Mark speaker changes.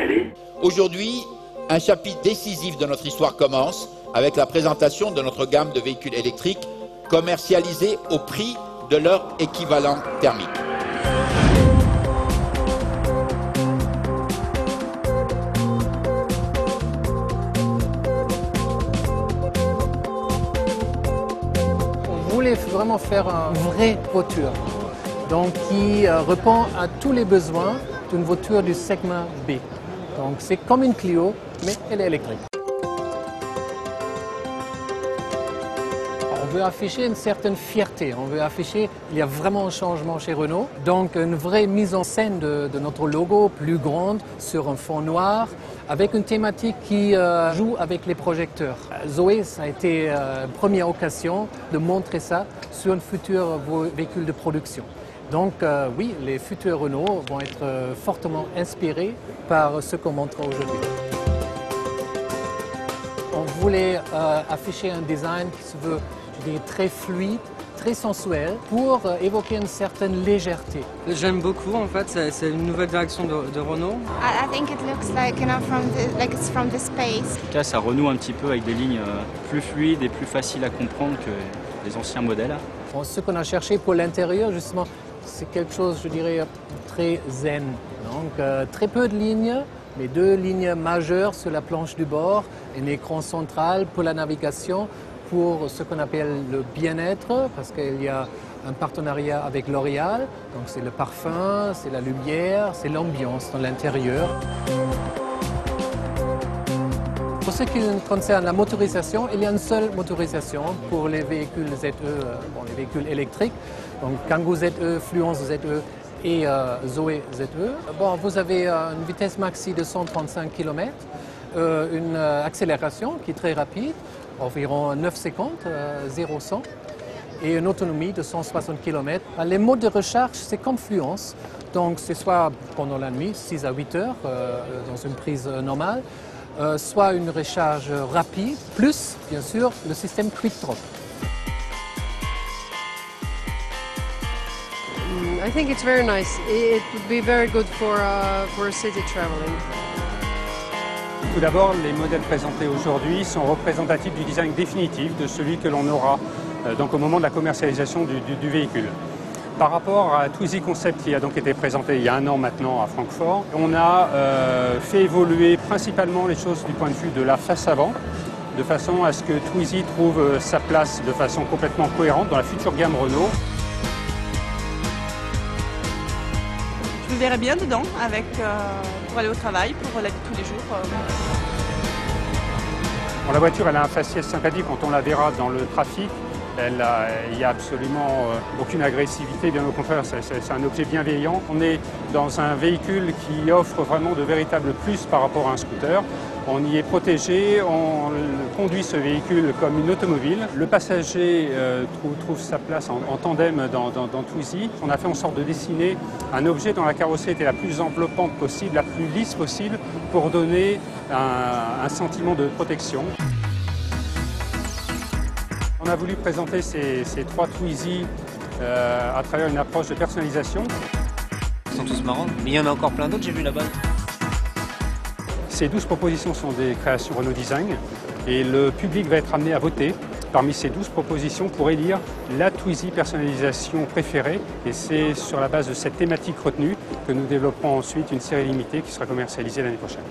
Speaker 1: aller.
Speaker 2: Aujourd'hui, un chapitre décisif de notre histoire commence avec la présentation de notre gamme de véhicules électriques commercialisés au prix de leur équivalent thermique.
Speaker 3: On voulait vraiment faire une vraie voiture, donc qui répond à tous les besoins d'une voiture du segment B. Donc c'est comme une Clio, mais elle est électrique. On veut afficher une certaine fierté, on veut afficher qu'il y a vraiment un changement chez Renault. Donc une vraie mise en scène de notre logo plus grande sur un fond noir, avec une thématique qui joue avec les projecteurs. Zoé, ça a été une première occasion de montrer ça sur un futur véhicule de production. Donc oui, les futurs Renault vont être fortement inspirés par ce qu'on montre aujourd'hui. On voulait afficher un design qui se veut, je dirais, très fluide, très sensuel, pour évoquer une certaine légèreté.
Speaker 4: J'aime beaucoup, en fait, c'est une nouvelle direction de Renault.
Speaker 5: I think it looks like, like it's from the space.
Speaker 6: En tout cas, ça renoue un petit peu avec des lignes plus fluides et plus faciles à comprendre que les anciens modèles.
Speaker 3: Bon, ce qu'on a cherché pour l'intérieur, justement, c'est quelque chose, je dirais, très zen. Donc très peu de lignes, mais 2 lignes majeures sur la planche du bord, un écran central pour la navigation, pour ce qu'on appelle le bien-être, parce qu'il y a un partenariat avec L'Oréal. Donc c'est le parfum, c'est la lumière, c'est l'ambiance dans l'intérieur. Pour ce qui concerne la motorisation, il y a une seule motorisation pour les véhicules ZE, les véhicules électriques. Donc Kangoo ZE, Fluence ZE et Zoé ZE. Bon, vous avez une vitesse maxi de 135 km, une accélération qui est très rapide, environ 9 secondes, 0-100, et une autonomie de 160 km. Les modes de recharge, c'est comme Fluence, donc c'est soit pendant la nuit, 6 à 8 heures, dans une prise normale, soit une recharge rapide, plus bien sûr le système Quick Drop.
Speaker 7: I think it's very nice. It would be very good for city traveling.
Speaker 8: Tout d'abord, les modèles présentés aujourd'hui sont représentatifs du design définitif de celui que l'on aura donc au moment de la commercialisation du véhicule. Par rapport à Twizy Concept qui a donc été présenté il y a 1 an maintenant à Francfort, on a fait évoluer principalement les choses du point de vue de la face avant, de façon à ce que Twizy trouve sa place de façon complètement cohérente dans la future gamme Renault.
Speaker 9: Je me verrais bien dedans pour aller au travail, pour la vie de tous les jours.
Speaker 8: Bon, la voiture elle a un faciès sympathique quand on la verra dans le trafic. Il n'y a absolument aucune agressivité, bien au contraire, c'est un objet bienveillant. On est dans un véhicule qui offre vraiment de véritables plus par rapport à un scooter. On y est protégé, on conduit ce véhicule comme une automobile. Le passager trouve sa place en tandem dans Twizy. On a fait en sorte de dessiner un objet dont la carrosserie était la plus enveloppante possible, la plus lisse possible, pour donner un sentiment de protection. On a voulu présenter ces 3 Twizy à travers une approche de personnalisation.
Speaker 4: Ils sont tous marrants, mais il y en a encore plein d'autres, j'ai vu là-bas.
Speaker 8: Ces 12 propositions sont des créations Renault Design et le public va être amené à voter parmi ces 12 propositions pour élire la Twizy personnalisation préférée. Et c'est sur la base de cette thématique retenue que nous développerons ensuite une série limitée qui sera commercialisée l'année prochaine.